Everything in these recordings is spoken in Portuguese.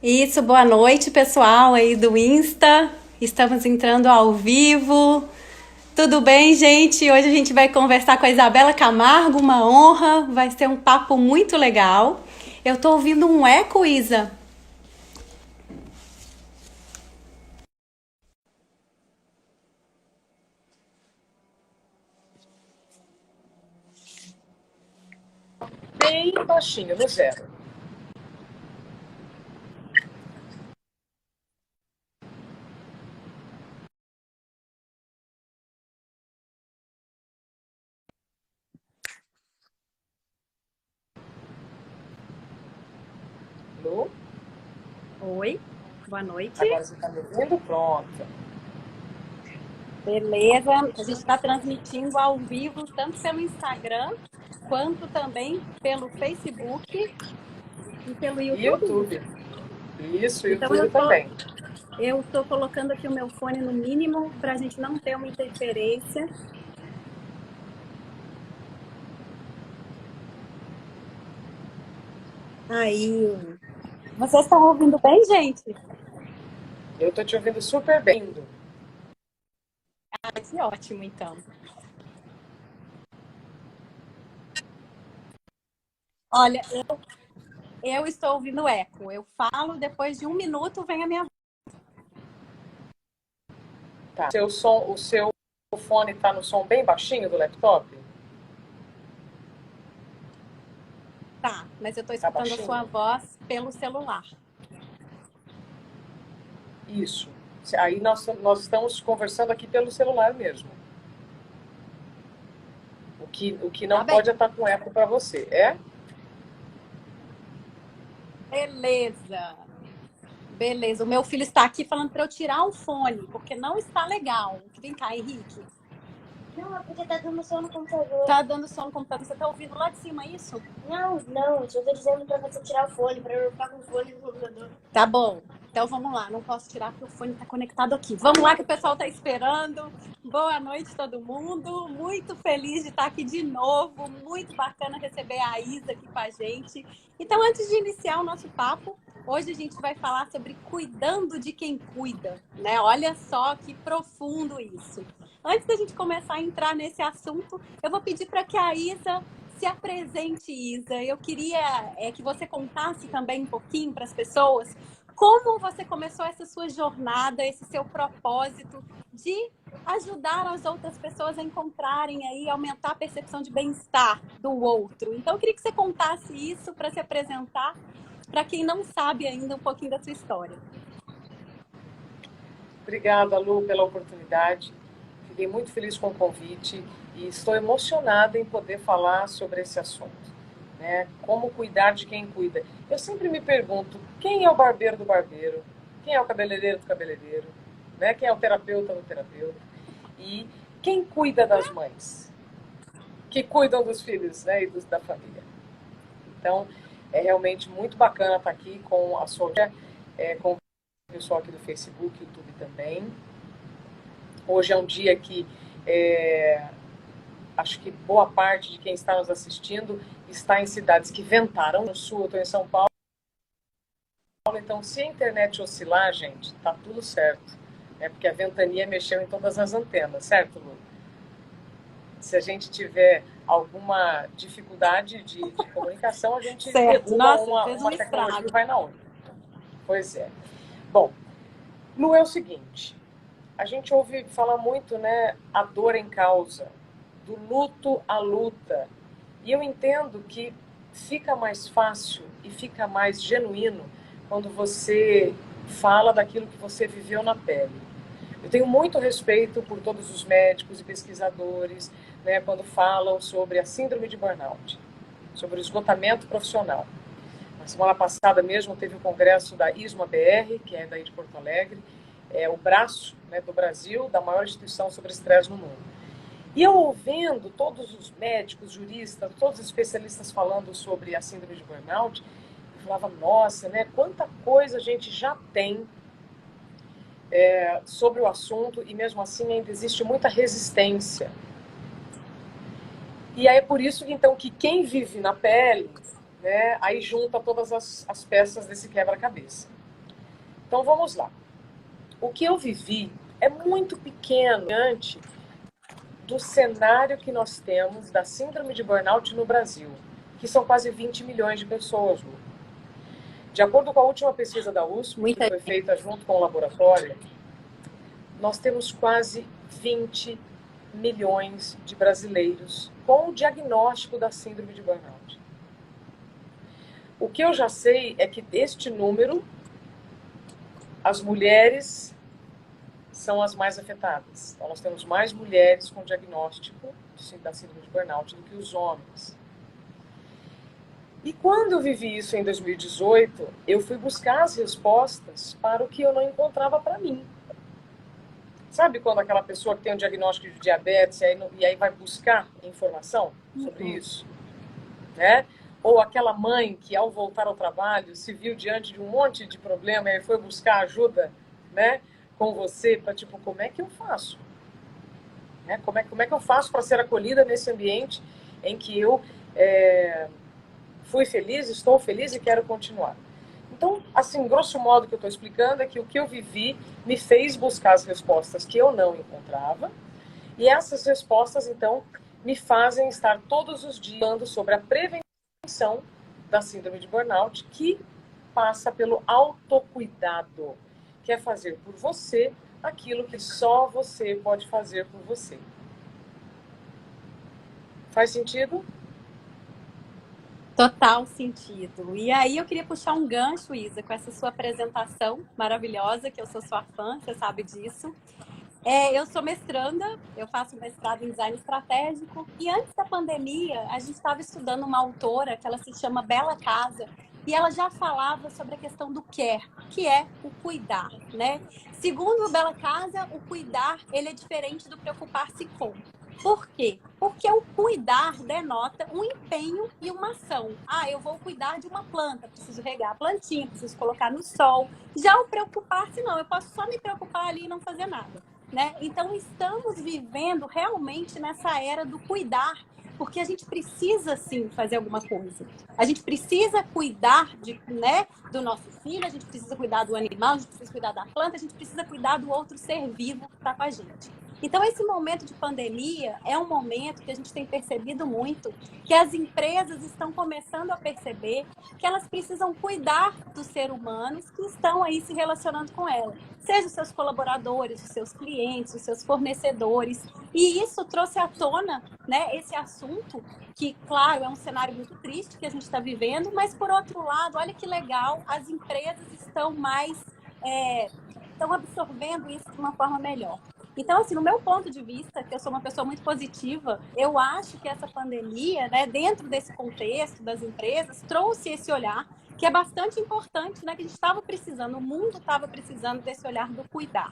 Isso, boa noite, pessoal aí do Insta. Estamos entrando ao vivo. Tudo bem, gente? Hoje a gente vai conversar com a Isabela Camargo, uma honra. Vai ser um papo muito legal. Eu tô ouvindo um eco, Isa. Bem baixinho, no zero. Lu, Oi, boa noite. agora você está me ouvindo? Pronto. Beleza, a gente está transmitindo ao vivo, tanto pelo Instagram, quanto também pelo Facebook e pelo E YouTube. YouTube. Isso, Então YouTube também. eu estou colocando aqui o meu fone no mínimo para a gente não ter uma interferência. Aí, vocês estão ouvindo bem, gente? Eu estou te ouvindo super bem. Ah, que ótimo, então. Olha, eu estou ouvindo eco. Eu falo, depois de 1 minuto vem a minha voz. Tá. O seu fone está no som bem baixinho do laptop? Tá, mas eu estou Tá escutando a baixinho? sua voz pelo celular. Isso. Aí nós estamos conversando aqui pelo celular mesmo. O que Tá não bem? pode estar com eco para você, é? Beleza. Beleza. O meu filho está aqui falando para eu tirar o fone, porque não está legal. Vem cá, Henrique. Não, é porque tá dando som no computador. Tá dando som no computador. Você tá ouvindo lá de cima isso? Não, eu só tô dizendo pra você tirar o fone, pra eu não ficar com o fone no computador. Tá bom. Então vamos lá. Não posso tirar porque o fone tá conectado aqui. Vamos lá que o pessoal tá esperando. Boa noite, todo mundo. Muito feliz de estar aqui de novo. Muito bacana receber a Isa aqui com a gente. Então, antes de iniciar o nosso papo, hoje a gente vai falar sobre cuidando de quem cuida, né? Olha só que profundo isso. Antes da gente começar a entrar nesse assunto, eu vou pedir para que a Isa se apresente, Isa. Eu queria que você contasse também um pouquinho para as pessoas como você começou essa sua jornada, esse seu propósito de ajudar as outras pessoas a encontrarem aí, aumentar a percepção de bem-estar do outro. Então, eu queria que você contasse isso para se apresentar para quem não sabe ainda um pouquinho da sua história. Obrigada, Lu, pela oportunidade. Fiquei muito feliz com o convite e estou emocionada em poder falar sobre esse assunto, né? Como cuidar de quem cuida. Eu sempre me pergunto, quem é o barbeiro do barbeiro? Quem é o cabeleireiro do cabeleireiro? Né? Quem é o terapeuta do terapeuta? E quem cuida das mães? Que cuidam dos filhos, né? Da família. Então, é realmente muito bacana estar aqui com a sua, com o pessoal aqui do Facebook, YouTube também. Hoje é um dia que acho que boa parte de quem está nos assistindo está em cidades que ventaram. No sul, eu estou em São Paulo. Então, se a internet oscilar, gente, tá tudo certo. É porque a ventania mexeu em todas as antenas, certo, Lu? Se a gente tiver alguma dificuldade de comunicação, a gente Certo. derruba Nossa, fez um uma tecnologia estrago. e vai na outra. Pois é. Bom, Lu, é o seguinte. A gente ouve falar muito, né, a dor em causa, do luto à luta. E eu entendo que fica mais fácil e fica mais genuíno quando você fala daquilo que você viveu na pele. Eu tenho muito respeito por todos os médicos e pesquisadores, né, quando falam sobre a síndrome de burnout, sobre o esgotamento profissional. Na semana passada mesmo teve o congresso da ISMA BR, que é daí de Porto Alegre, é o braço, né, do Brasil, da maior instituição sobre estresse no mundo. E eu ouvindo todos os médicos, juristas, todos os especialistas falando sobre a síndrome de burnout, eu falava, nossa, né, quanta coisa a gente já tem sobre o assunto e mesmo assim ainda existe muita resistência. E aí é por isso então que quem vive na pele, né, aí junta todas as peças desse quebra-cabeça. Então vamos lá. O que eu vivi é muito pequeno diante do cenário que nós temos da síndrome de burnout no Brasil, que são quase 20 milhões de pessoas, Lu. De acordo com a última pesquisa da USP, que foi feita junto com o laboratório, nós temos quase 20 milhões de brasileiros com o diagnóstico da síndrome de burnout. O que eu já sei é que deste número, as mulheres são as mais afetadas. Então, nós temos mais mulheres com diagnóstico da síndrome de burnout do que os homens. E quando eu vivi isso em 2018, eu fui buscar as respostas para o que eu não encontrava para mim. Sabe quando aquela pessoa que tem um diagnóstico de diabetes e aí vai buscar informação sobre isso? Né? Ou aquela mãe que, ao voltar ao trabalho, se viu diante de um monte de problema e foi buscar ajuda, né, com você para, tipo, como é que eu faço? Né? Como é que eu faço para ser acolhida nesse ambiente em que eu fui feliz, estou feliz e quero continuar? Então, assim, grosso modo, o que eu estou explicando é que o que eu vivi me fez buscar as respostas que eu não encontrava, e essas respostas, então, me fazem estar todos os dias falando sobre a prevenção da síndrome de burnout, que passa pelo autocuidado, que é fazer por você aquilo que só você pode fazer por você. Faz sentido? Total sentido. E aí eu queria puxar um gancho, Isa, com essa sua apresentação maravilhosa, que eu sou sua fã, você sabe disso. Eu sou mestranda, eu faço mestrado em design estratégico, e antes da pandemia a gente estava estudando uma autora que ela se chama Bela Casa, e ela já falava sobre a questão do care, que é o cuidar, né? Segundo Bela Casa, o cuidar, ele é diferente do preocupar-se com. Por quê? Porque o cuidar denota um empenho e uma ação. Eu vou cuidar de uma planta, preciso regar a plantinha, preciso colocar no sol. Já o preocupar-se não, eu posso só me preocupar ali e não fazer nada, né? Então estamos vivendo realmente nessa era do cuidar, porque a gente precisa sim fazer alguma coisa. A gente precisa cuidar do nosso filho, a gente precisa cuidar do animal, a gente precisa cuidar da planta, a gente precisa cuidar do outro ser vivo que está com a gente. Então, esse momento de pandemia é um momento que a gente tem percebido muito que as empresas estão começando a perceber que elas precisam cuidar dos seres humanos que estão aí se relacionando com ela. Seja os seus colaboradores, os seus clientes, os seus fornecedores. E isso trouxe à tona, né, esse assunto que, claro, é um cenário muito triste que a gente está vivendo, mas, por outro lado, olha que legal, as empresas estão estão absorvendo isso de uma forma melhor. Então, assim, no meu ponto de vista, que eu sou uma pessoa muito positiva, eu acho que essa pandemia, né, dentro desse contexto das empresas, trouxe esse olhar que é bastante importante, né, que a gente estava precisando, o mundo estava precisando desse olhar do cuidar.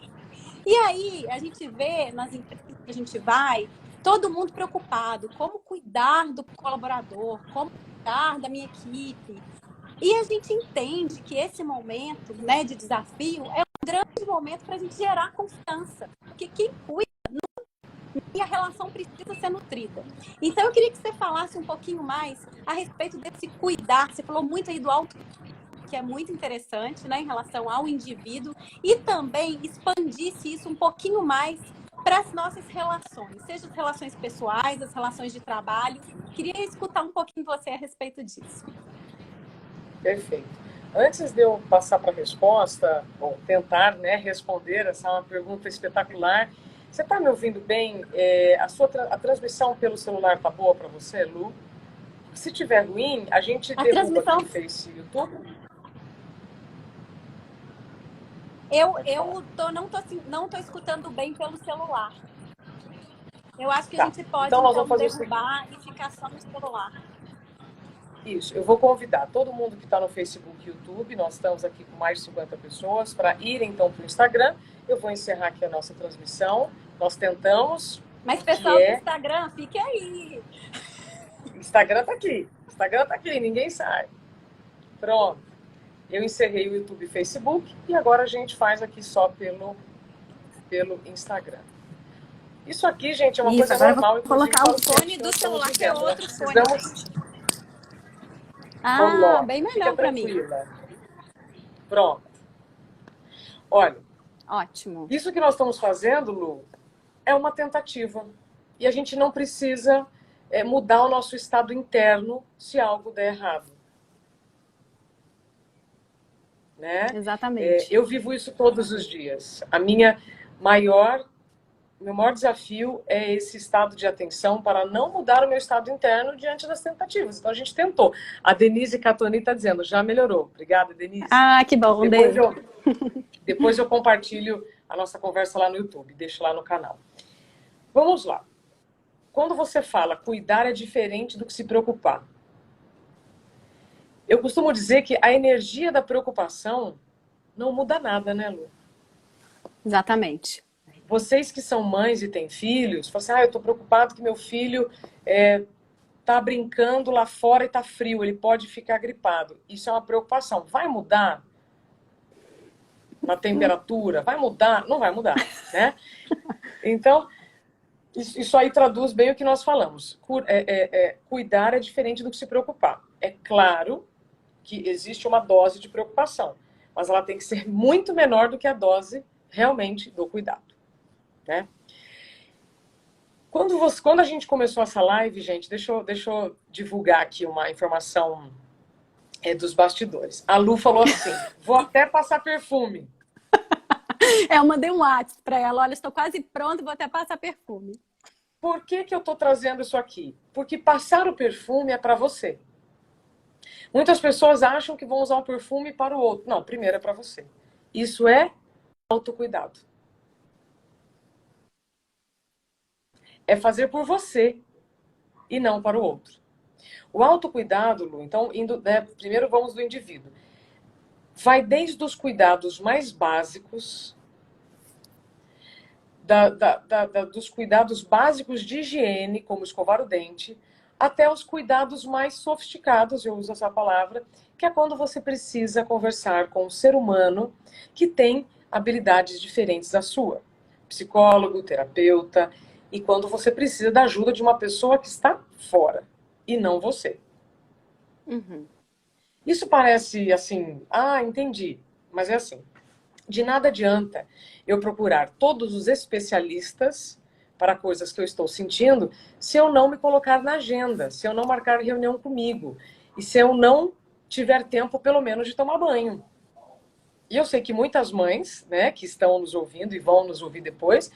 E aí, a gente vê nas empresas que a gente vai, todo mundo preocupado, como cuidar do colaborador, como cuidar da minha equipe. E a gente entende que esse momento, né, de desafio é um grande momento para a gente gerar confiança. Porque quem cuida, e a relação precisa ser nutrida. Então, eu queria que você falasse um pouquinho mais a respeito desse cuidar. Você falou muito aí do que é muito interessante, né, em relação ao indivíduo, e também expandisse isso um pouquinho mais para as nossas relações, seja as relações pessoais, as relações de trabalho. Queria escutar um pouquinho você a respeito disso. Perfeito. Antes de eu passar para a resposta, ou tentar, né, responder, essa é uma pergunta espetacular. Você está me ouvindo bem? A transmissão pelo celular está boa para você, Lu? Se tiver ruim, a gente derruba aqui no Face, YouTube. Eu não tô escutando bem pelo celular. Eu acho que a gente pode então derrubar e ficar só no celular. Isso, eu vou convidar todo mundo que está no Facebook e YouTube, nós estamos aqui com mais de 50 pessoas, para ir então para o Instagram. Eu vou encerrar aqui a nossa transmissão. Nós tentamos. Mas, pessoal do Instagram, fique aí. Instagram está aqui, ninguém sai. Pronto. Eu encerrei o YouTube e Facebook e agora a gente faz aqui só pelo Instagram. Isso aqui, gente, é uma coisa normal. Vou colocar o fone do celular, que é outro fone. Bem melhor para mim. Pronto. Olha, Ótimo. isso que nós estamos fazendo, Lu, é uma tentativa. E a gente não precisa mudar o nosso estado interno se algo der errado. Né? Exatamente. Eu vivo isso todos os dias. Meu maior desafio é esse estado de atenção para não mudar o meu estado interno diante das tentativas. Então a gente tentou. A Denise Catoni está dizendo, já melhorou. Obrigada, Denise. Ah, que bom. Depois eu compartilho a nossa conversa lá no YouTube, deixo lá no canal. Vamos lá. Quando você fala cuidar é diferente do que se preocupar. Eu costumo dizer que a energia da preocupação não muda nada, né, Lu? Exatamente. Vocês que são mães e têm filhos, falam assim, eu estou preocupado que meu filho está brincando lá fora e está frio, ele pode ficar gripado. Isso é uma preocupação. Vai mudar na temperatura? Vai mudar? Não vai mudar, né? Então, isso aí traduz bem o que nós falamos. Cuidar é diferente do que se preocupar. É claro que existe uma dose de preocupação, mas ela tem que ser muito menor do que a dose realmente do cuidado. Né? Quando a gente começou essa live, gente, deixa eu divulgar aqui uma informação dos bastidores. A Lu falou assim, vou até passar perfume. Eu mandei um WhatsApp para ela, olha, estou quase pronta, vou até passar perfume. Por que eu estou trazendo isso aqui? Porque passar o perfume é para você. Muitas pessoas acham que vão usar o perfume para o outro. Não, primeiro é para você. Isso é autocuidado. É fazer por você e não para o outro. O autocuidado, Lu, então, primeiro vamos do indivíduo. Vai desde os cuidados mais básicos, dos cuidados básicos de higiene, como escovar o dente, até os cuidados mais sofisticados, eu uso essa palavra, que é quando você precisa conversar com um ser humano que tem habilidades diferentes da sua. Psicólogo, terapeuta, e quando você precisa da ajuda de uma pessoa que está fora, e não você. Uhum. Isso parece assim, entendi, mas é assim, de nada adianta eu procurar todos os especialistas para coisas que eu estou sentindo se eu não me colocar na agenda, se eu não marcar reunião comigo e se eu não tiver tempo, pelo menos, de tomar banho. E eu sei que muitas mães, né, que estão nos ouvindo e vão nos ouvir depois,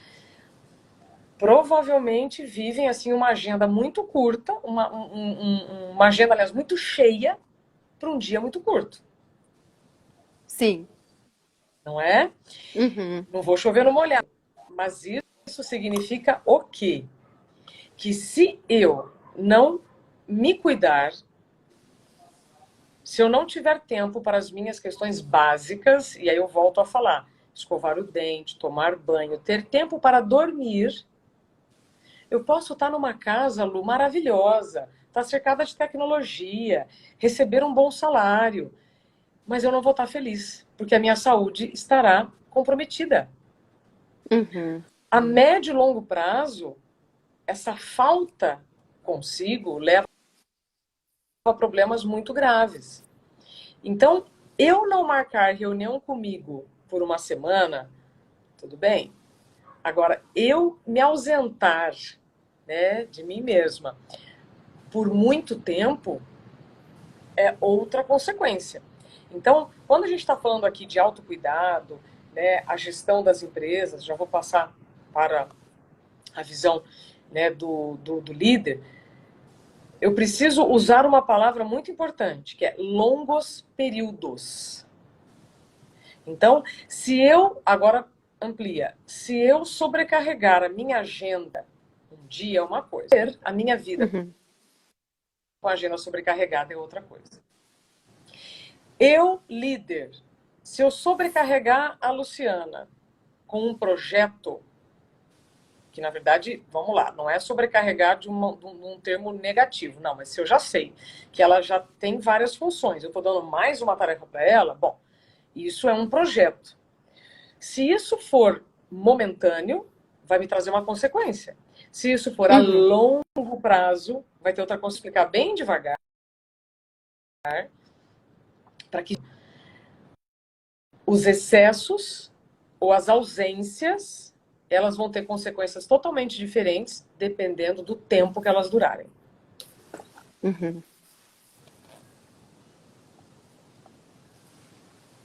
provavelmente vivem assim uma agenda muito curta, uma agenda, aliás, muito cheia para um dia muito curto. Sim. Não é? Uhum. Não vou chover no molhado. Mas isso significa o quê? Que se eu não me cuidar, se eu não tiver tempo para as minhas questões básicas, e aí eu volto a falar, escovar o dente, tomar banho, ter tempo para dormir, eu posso estar numa casa, Lu, maravilhosa, estar cercada de tecnologia, receber um bom salário, mas eu não vou estar feliz, porque a minha saúde estará comprometida. Uhum. A médio e longo prazo, essa falta consigo leva a problemas muito graves. Então, eu não marcar reunião comigo por uma semana, tudo bem. Agora, eu me ausentar, né, de mim mesma por muito tempo é outra consequência. Então, quando a gente está falando aqui de autocuidado, né, a gestão das empresas, já vou passar para a visão, né, do líder, eu preciso usar uma palavra muito importante, que é longos períodos. Então, agora amplia, se eu sobrecarregar a minha agenda um dia é uma coisa, a minha vida com a agenda sobrecarregada é outra coisa. Eu, líder, se eu sobrecarregar a Luciana com um projeto, que na verdade, vamos lá, não é sobrecarregar de um termo negativo, não, mas se eu já sei que ela já tem várias funções, eu estou dando mais uma tarefa para ela, bom, isso é um projeto. Se isso for momentâneo, vai me trazer uma consequência. Se isso for a longo prazo, vai ter outra coisa, explicar bem devagar, para que os excessos ou as ausências, elas vão ter consequências totalmente diferentes, dependendo do tempo que elas durarem. Uhum.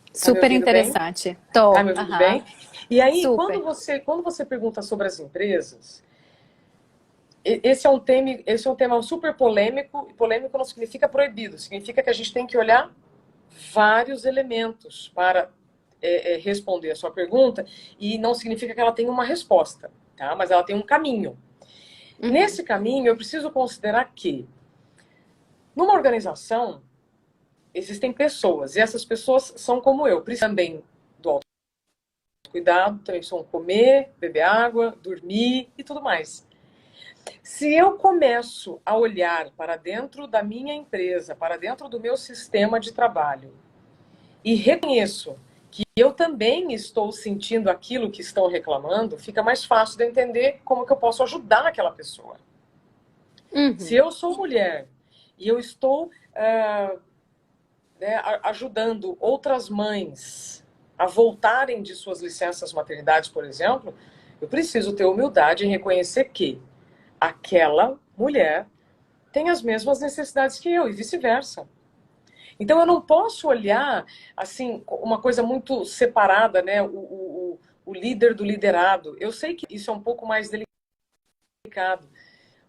Tá Super me ouvindo bem? interessante. Tô. Tá me ouvindo bem? E aí, Super. quando você pergunta sobre as empresas, esse é um tema super polêmico, e polêmico não significa proibido, significa que a gente tem que olhar vários elementos para responder a sua pergunta, e não significa que ela tenha uma resposta, tá? Mas ela tem um caminho. Uhum. Nesse caminho, eu preciso considerar que, numa organização, existem pessoas, e essas pessoas são como eu, precisam também do autocuidado, também precisam comer, beber água, dormir e tudo mais. Se eu começo a olhar para dentro da minha empresa, para dentro do meu sistema de trabalho, e reconheço que eu também estou sentindo aquilo que estão reclamando, fica mais fácil de entender como que eu posso ajudar aquela pessoa. Uhum. Se eu sou mulher e eu estou ajudando outras mães a voltarem de suas licenças maternidades, por exemplo, eu preciso ter humildade em reconhecer que aquela mulher tem as mesmas necessidades que eu e vice-versa. Então eu não posso olhar assim uma coisa muito separada, né? O líder do liderado. Eu sei que isso é um pouco mais delicado,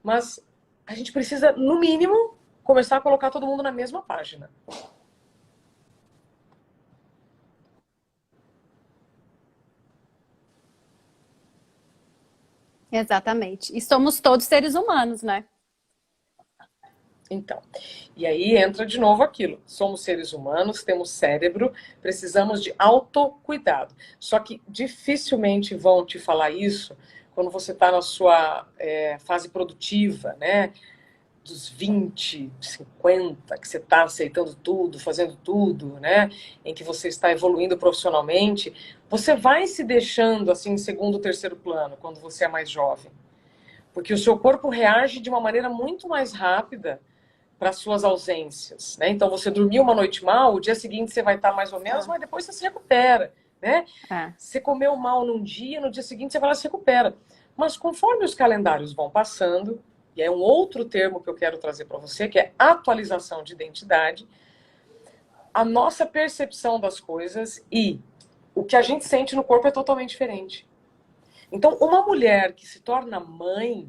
mas a gente precisa, no mínimo, começar a colocar todo mundo na mesma página. Exatamente. E somos todos seres humanos, né? Então, e aí entra de novo aquilo. Somos seres humanos, temos cérebro, precisamos de autocuidado. Só que dificilmente vão te falar isso quando você está na sua fase produtiva, né? Dos 20, 50, que você está aceitando tudo, fazendo tudo, né? Em que você está evoluindo profissionalmente. Você vai se deixando assim em segundo, terceiro plano quando você é mais jovem. Porque o seu corpo reage de uma maneira muito mais rápida para suas ausências, né? Então você dormiu uma noite mal, o dia seguinte você vai estar mais ou menos, mas depois você se recupera, né? Você comeu mal num dia, no dia seguinte você vai lá e se recupera. Mas conforme os calendários vão passando, e é um outro termo que eu quero trazer para você, que é atualização de identidade, a nossa percepção das coisas e o que a gente sente no corpo é totalmente diferente. Então, uma mulher que se torna mãe,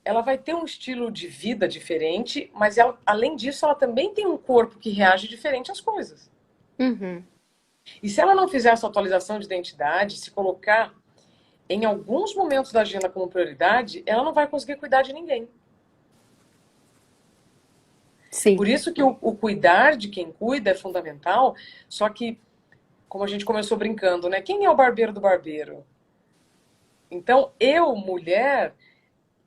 ela vai ter um estilo de vida diferente, mas ela, além disso, ela também tem um corpo que reage diferente às coisas. Uhum. E se ela não fizer essa atualização de identidade, se colocar em alguns momentos da agenda como prioridade, ela não vai conseguir cuidar de ninguém. Sim. Por isso que o cuidar de quem cuida é fundamental, só que, como a gente começou brincando, né? Quem é o barbeiro do barbeiro? Então, eu, mulher,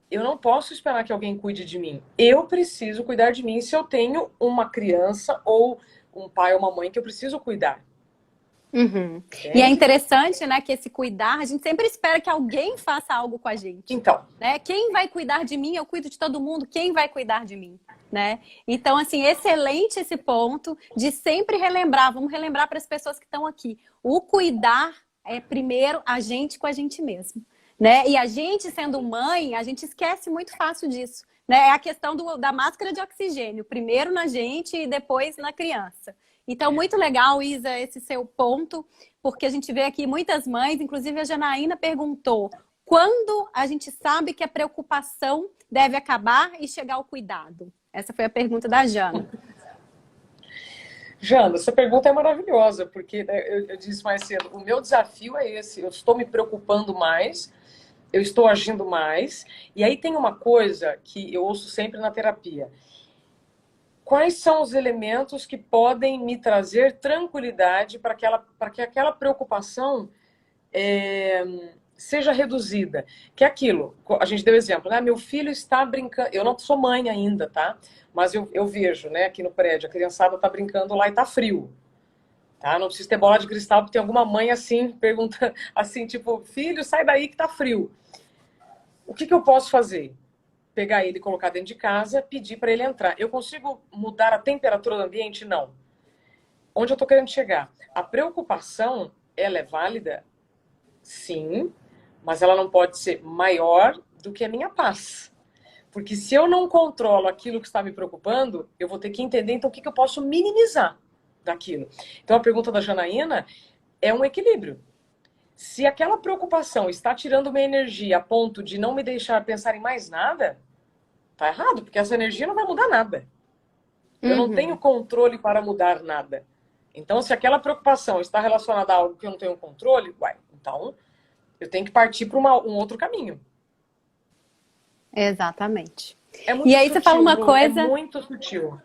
eu não posso esperar que alguém cuide de mim. Eu preciso cuidar de mim se eu tenho uma criança ou um pai ou uma mãe que eu preciso cuidar. Uhum. E é interessante, né, que esse cuidar, a gente sempre espera que alguém faça algo com a gente. Então, né? Quem vai cuidar de mim? Eu cuido de todo mundo. Quem vai cuidar de mim? Né? Então, assim, excelente esse ponto de sempre relembrar. Vamos relembrar para as pessoas que estão aqui. O cuidar é primeiro a gente com a gente mesmo. Né? E a gente, sendo mãe, a gente esquece muito fácil disso. Né? É a questão da máscara de oxigênio. Primeiro na gente e depois na criança. Então, muito legal, Isa, esse seu ponto, porque a gente vê aqui muitas mães, inclusive a Janaína perguntou, quando a gente sabe que a preocupação deve acabar e chegar ao cuidado? Essa foi a pergunta da Jana. Jana, essa pergunta é maravilhosa, porque eu disse mais cedo, o meu desafio é esse, eu estou me preocupando mais, eu estou agindo mais, e aí tem uma coisa que eu ouço sempre na terapia. Quais são os elementos que podem me trazer tranquilidade para que aquela preocupação seja reduzida? Que é aquilo, a gente deu exemplo, né? Meu filho está brincando, eu não sou mãe ainda, tá? Mas eu vejo, né, aqui no prédio, a criançada está brincando lá e está frio. Tá? Não precisa ter bola de cristal, porque tem alguma mãe assim, pergunta assim, tipo, filho, sai daí que está frio. O que eu posso fazer? Pegar ele e colocar dentro de casa, pedir para ele entrar. Eu consigo mudar a temperatura do ambiente? Não. Onde eu estou querendo chegar? A preocupação, ela é válida Sim, mas ela não pode ser maior do que a minha paz. Porque se eu não controlo aquilo que está me preocupando, eu vou ter que entender, então, o que eu posso minimizar daquilo. Então, a pergunta da Janaína é um equilíbrio. Se aquela preocupação está tirando minha energia a ponto de não me deixar pensar em mais nada, tá errado, porque essa energia não vai mudar nada. Eu não tenho controle para mudar nada. Então, se aquela preocupação está relacionada a algo que eu não tenho controle, então eu tenho que partir para um outro caminho. Exatamente. É muito E aí sutil, você fala uma Lu, coisa... é muito sutil.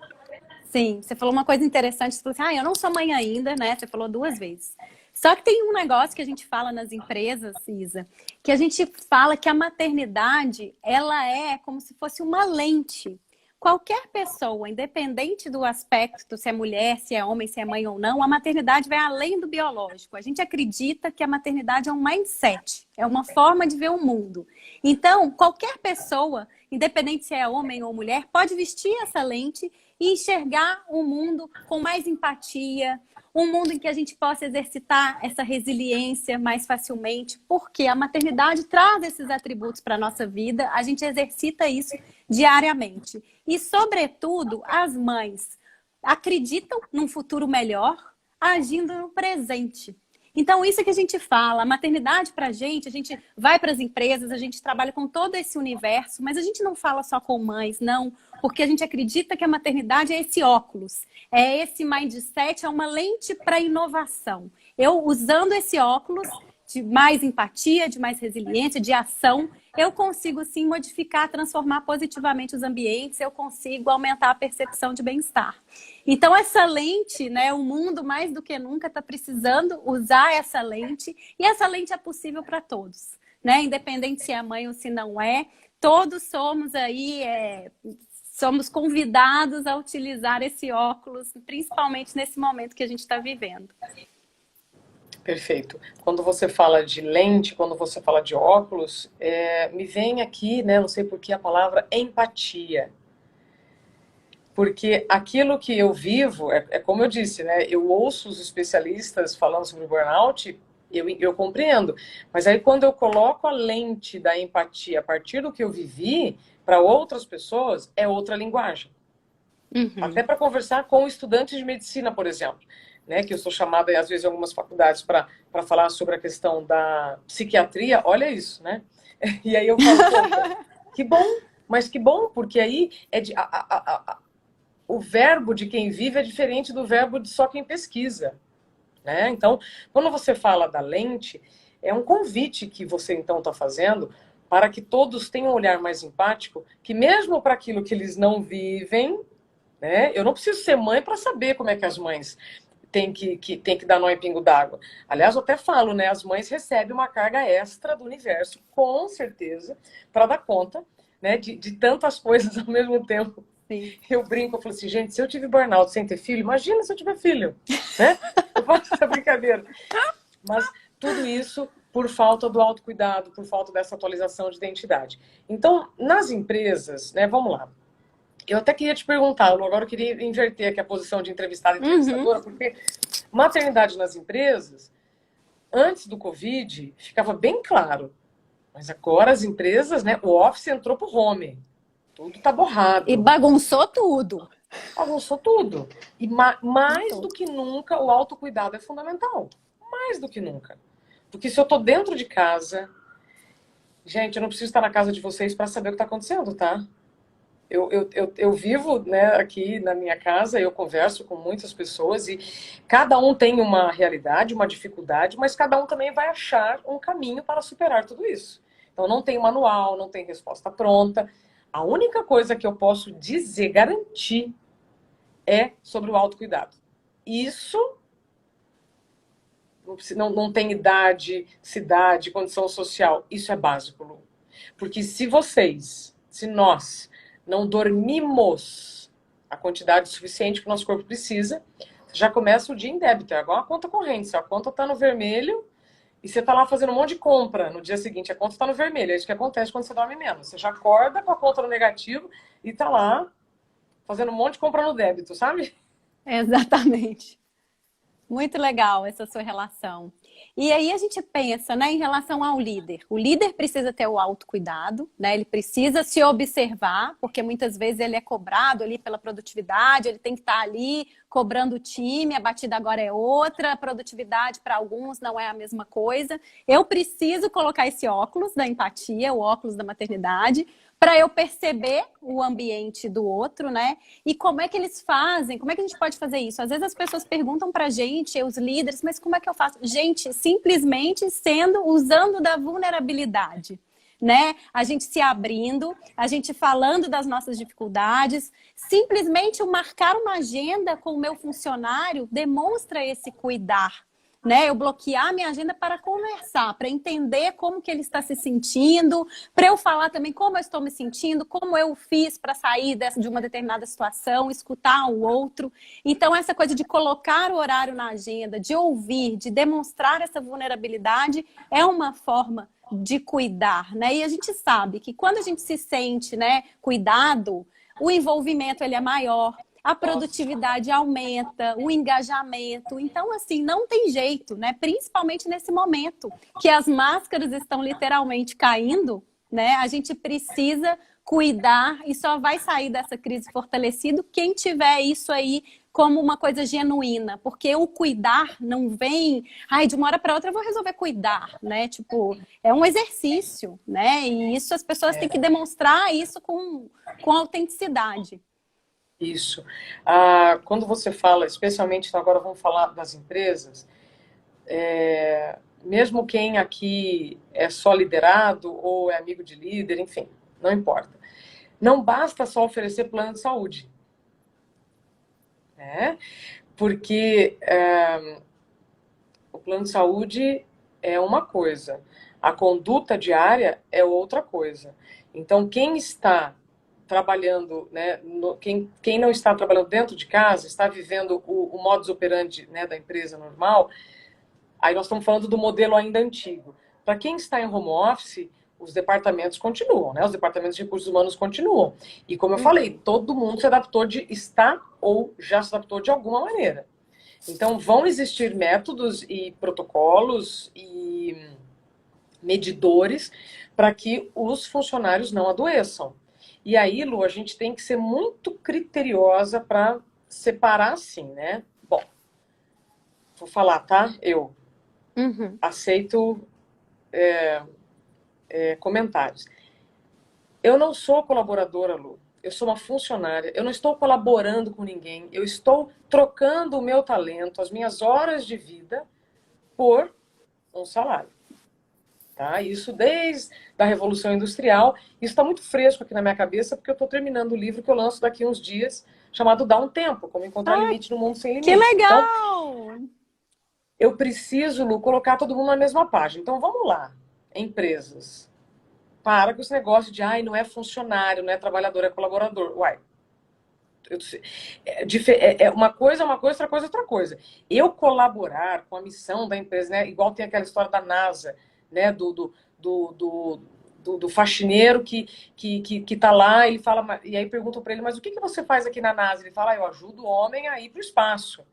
Sim, você falou uma coisa interessante, você falou assim, eu não sou mãe ainda, né? Você falou 2 vezes. Só que tem um negócio que a gente fala nas empresas, Isa, que a gente fala que a maternidade, ela é como se fosse uma lente. Qualquer pessoa, independente do aspecto, se é mulher, se é homem, se é mãe ou não, a maternidade vai além do biológico. A gente acredita que a maternidade é um mindset, é uma forma de ver o mundo. Então, qualquer pessoa, independente se é homem ou mulher, pode vestir essa lente e enxergar o mundo com mais empatia, um mundo em que a gente possa exercitar essa resiliência mais facilmente, porque a maternidade traz esses atributos para a nossa vida, a gente exercita isso diariamente. E, sobretudo, as mães acreditam num futuro melhor, agindo no presente. Então, isso que a gente fala, a maternidade para a gente vai para as empresas, a gente trabalha com todo esse universo, mas a gente não fala só com mães, não, porque a gente acredita que a maternidade é esse óculos, é esse mindset, é uma lente para inovação. Eu, usando esse óculos de mais empatia, de mais resiliência, de ação, eu consigo sim modificar, transformar positivamente os ambientes, eu consigo aumentar a percepção de bem-estar. Então essa lente, né, o mundo mais do que nunca está precisando usar essa lente, e essa lente é possível para todos, né? Independente se é mãe ou se não é, todos somos aí, somos convidados a utilizar esse óculos, principalmente nesse momento que a gente está vivendo. Perfeito. Quando você fala de lente, quando você fala de óculos, me vem aqui, né, não sei por que a palavra empatia. Porque aquilo que eu vivo, é como eu disse, né, eu ouço os especialistas falando sobre burnout, eu compreendo. Mas aí quando eu coloco a lente da empatia a partir do que eu vivi, para outras pessoas, é outra linguagem. Até para conversar com estudantes de medicina, por exemplo. Né, que eu sou chamada, às vezes, em algumas faculdades para falar sobre a questão da psiquiatria, olha isso, né? E aí eu falo, que bom, mas que bom, porque aí o verbo de quem vive é diferente do verbo de só quem pesquisa. Né? Então, quando você fala da lente, é um convite que você, então, está fazendo para que todos tenham um olhar mais empático, que mesmo para aquilo que eles não vivem, né, eu não preciso ser mãe para saber como é que as mães tem que dar nó em pingo d'água. Aliás, eu até falo, né? As mães recebem uma carga extra do universo, com certeza, para dar conta, né, de tantas coisas ao mesmo tempo. Sim. Eu brinco, eu falo assim, gente, se eu tive burnout sem ter filho, imagina se eu tiver filho, né? Eu faço essa brincadeira. Mas tudo isso por falta do autocuidado, por falta dessa atualização de identidade. Então, nas empresas, né, vamos lá. Eu até queria te perguntar, Lu, agora eu queria inverter aqui a posição de entrevistada e entrevistadora, porque maternidade nas empresas, antes do Covid, ficava bem claro. Mas agora as empresas, né, o office entrou pro home. Tudo tá borrado. E bagunçou tudo. Bagunçou tudo. E mais do que nunca, o autocuidado é fundamental. Mais do que nunca. Porque se eu tô dentro de casa... Gente, eu não preciso estar na casa de vocês para saber o que tá acontecendo, tá? Eu vivo, né, aqui na minha casa, eu converso com muitas pessoas e cada um tem uma realidade, uma dificuldade, mas cada um também vai achar um caminho para superar tudo isso. Então não tem manual, não tem resposta pronta. A única coisa que eu posso dizer, garantir, é sobre o autocuidado. Isso não tem idade, cidade, condição social. Isso é básico, Lu. Porque se nós não dormimos a quantidade suficiente que o nosso corpo precisa, já começa o dia em débito. É igual a conta corrente. Se a conta está no vermelho e você está lá fazendo um monte de compra no dia seguinte, a conta está no vermelho. É isso que acontece quando você dorme menos. Você já acorda com a conta no negativo e está lá fazendo um monte de compra no débito, sabe? Exatamente. Muito legal essa sua relação. E aí a gente pensa, né, em relação ao líder. O líder precisa ter o autocuidado, né? Ele precisa se observar, porque muitas vezes ele é cobrado ali pela produtividade, ele tem que estar ali cobrando o time, a batida agora é outra, a produtividade para alguns não é a mesma coisa. Eu preciso colocar esse óculos da empatia, o óculos da maternidade, para eu perceber o ambiente do outro, né? E como é que eles fazem? Como é que a gente pode fazer isso? Às vezes as pessoas perguntam para a gente, os líderes, mas como é que eu faço? Gente, simplesmente usando da vulnerabilidade, né? A gente se abrindo, a gente falando das nossas dificuldades, simplesmente o marcar uma agenda com o meu funcionário demonstra esse cuidar, né? Eu bloquear minha agenda para conversar, para entender como que ele está se sentindo, para eu falar também como eu estou me sentindo, como eu fiz para sair de uma determinada situação, escutar o outro. Então, essa coisa de colocar o horário na agenda, de ouvir, de demonstrar essa vulnerabilidade é uma forma de cuidar, né? E a gente sabe que quando a gente se sente, né, cuidado, o envolvimento ele é maior, a produtividade aumenta, o engajamento. Então, assim, não tem jeito, né? Principalmente nesse momento que as máscaras estão literalmente caindo, né? A gente precisa cuidar e só vai sair dessa crise fortalecido quem tiver isso aí como uma coisa genuína, porque o cuidar não vem, ai, de uma hora para outra eu vou resolver cuidar, né? Tipo, é um exercício, né? E isso as pessoas têm que demonstrar isso com autenticidade. Isso. Quando você fala, especialmente, então agora vamos falar das empresas, mesmo quem aqui é só liderado ou é amigo de líder, enfim, não importa. Não basta só oferecer plano de saúde. Né? Porque o plano de saúde é uma coisa, a conduta diária é outra coisa. Então, quem está trabalhando, né, quem não está trabalhando dentro de casa, está vivendo o modus operandi, né, da empresa normal, aí nós estamos falando do modelo ainda antigo. Para quem está em home office, os departamentos continuam, né? Os departamentos de recursos humanos continuam. E como eu falei, todo mundo se adaptou ou já se adaptou de alguma maneira. Então, vão existir métodos e protocolos e medidores para que os funcionários não adoeçam. E aí, Lu, a gente tem que ser muito criteriosa para separar assim, né? Bom, vou falar, tá? Eu aceito comentários. Eu não sou colaboradora, Lu. Eu sou uma funcionária. Eu não estou colaborando com ninguém. Eu estou trocando o meu talento, as minhas horas de vida, por um salário. Tá? Isso desde a Revolução Industrial. Isso está muito fresco aqui na minha cabeça, porque eu estou terminando o livro que eu lanço daqui uns dias, chamado Dá um Tempo, Como Encontrar Limite no Mundo Sem Limites. Que legal! Então, eu preciso, Lu, colocar todo mundo na mesma página. Então, vamos lá. Empresas. Para com esse negócio de, ai, não é funcionário, não é trabalhador, é colaborador. Uai. Uma coisa, outra coisa, outra coisa. Eu colaborar com a missão da empresa, né? Igual tem aquela história da NASA, né? Do faxineiro que tá lá, ele fala, e aí perguntam para ele, mas o que você faz aqui na NASA? Ele fala, eu ajudo o homem a ir para o espaço.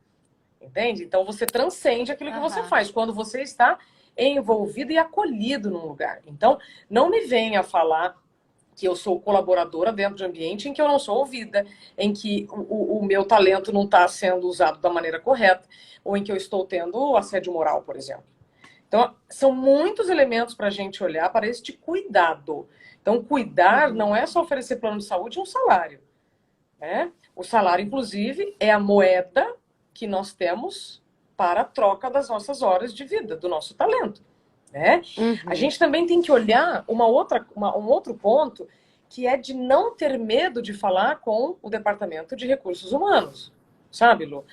Entende? Então você transcende aquilo que você faz, quando você está envolvido e acolhido num lugar. Então, não me venha falar que eu sou colaboradora dentro de um ambiente em que eu não sou ouvida, em que o meu talento não está sendo usado da maneira correta, ou em que eu estou tendo assédio moral, por exemplo. Então, são muitos elementos para a gente olhar para este cuidado. Então, cuidar não é só oferecer plano de saúde e um salário. Né? O salário, inclusive, é a moeda que nós temos para a troca das nossas horas de vida, do nosso talento. Né? A gente também tem que olhar um outro ponto, que é de não ter medo de falar com o Departamento de Recursos Humanos. Sabe, Lu?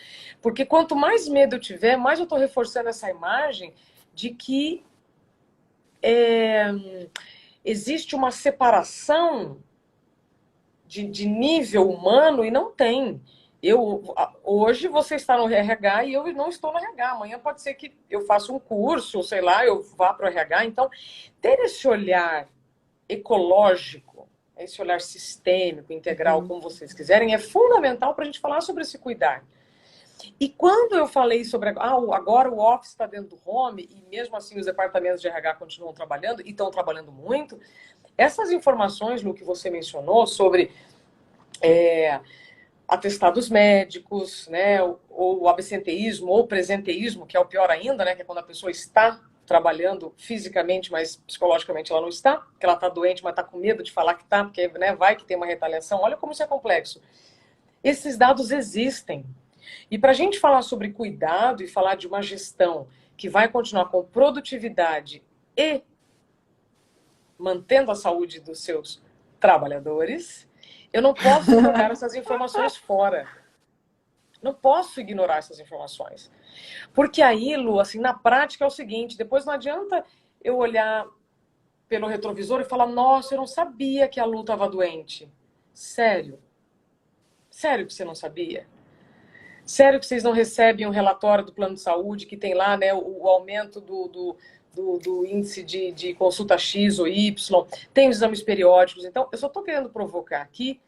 Porque quanto mais medo eu tiver, mais eu estou reforçando essa imagem de que existe uma separação de nível humano e não tem. Hoje você está no RH e eu não estou no RH. Amanhã pode ser que eu faça um curso, sei lá, eu vá para o RH. Então, ter esse olhar ecológico, esse olhar sistêmico, integral, como vocês quiserem, é fundamental para a gente falar sobre esse cuidar. E quando eu falei sobre agora o office está dentro do home, e mesmo assim os departamentos de RH continuam trabalhando, e estão trabalhando muito, essas informações, Lu, que você mencionou sobre atestados médicos, né, ou o absenteísmo, ou presenteísmo, que é o pior ainda, né, que é quando a pessoa está trabalhando fisicamente, mas psicologicamente ela não está, porque ela está doente, mas está com medo de falar que está, porque, né, vai que tem uma retaliação. Olha como isso é complexo. Esses dados existem. E para a gente falar sobre cuidado e falar de uma gestão que vai continuar com produtividade e mantendo a saúde dos seus trabalhadores, eu não posso jogar essas informações fora. Não posso ignorar essas informações. Porque aí, Lu, assim, na prática é o seguinte, depois não adianta eu olhar pelo retrovisor e falar, nossa, eu não sabia que a Lu estava doente. Sério? Sério que você não sabia? Sério que vocês não recebem um relatório do plano de saúde que tem lá, né, o aumento do índice de consulta X ou Y, tem os exames periódicos. Então, eu só estou querendo provocar aqui,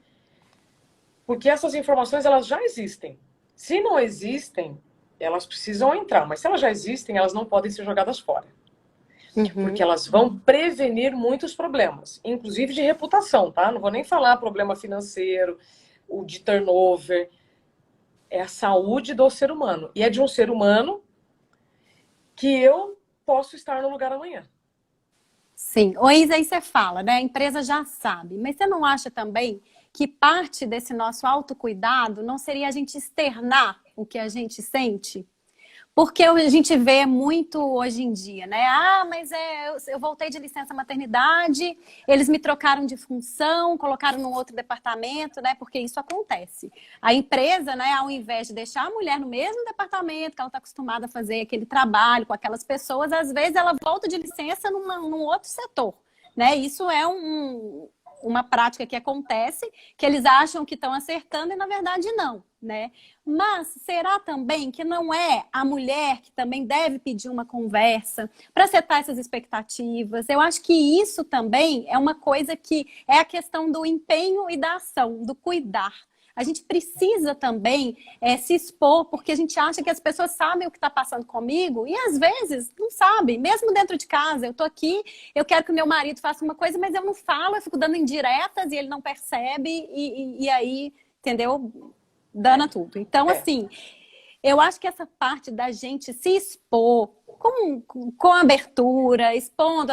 porque essas informações, elas já existem. Se não existem, elas precisam entrar. Mas se elas já existem, elas não podem ser jogadas fora. Porque elas vão prevenir muitos problemas, inclusive de reputação, tá? Não vou nem falar problema financeiro, o de turnover. É a saúde do ser humano. E é de um ser humano que eu posso estar no lugar amanhã. Sim. Ô, Isa, aí você fala, né? A empresa já sabe. Mas você não acha também que parte desse nosso autocuidado não seria a gente externar o que a gente sente? Porque a gente vê muito hoje em dia, né? Ah, mas eu voltei de licença maternidade, eles me trocaram de função, colocaram num outro departamento, né? Porque isso acontece. A empresa, né, ao invés de deixar a mulher no mesmo departamento, que ela está acostumada a fazer aquele trabalho com aquelas pessoas, às vezes ela volta de licença num outro setor, né? Isso é uma prática que acontece, que eles acham que estão acertando e na verdade não, né? Mas será também que não é a mulher que também deve pedir uma conversa para setar essas expectativas? Eu acho que isso também é uma coisa que é a questão do empenho e da ação, do cuidar. A gente precisa também se expor, porque a gente acha que as pessoas sabem o que está passando comigo e às vezes não sabem, mesmo dentro de casa. Eu estou aqui, eu quero que o meu marido faça uma coisa, mas eu não falo, eu fico dando indiretas e ele não percebe e aí, entendeu? Dana tudo. Então, assim, eu acho que essa parte da gente se expor com abertura, expondo,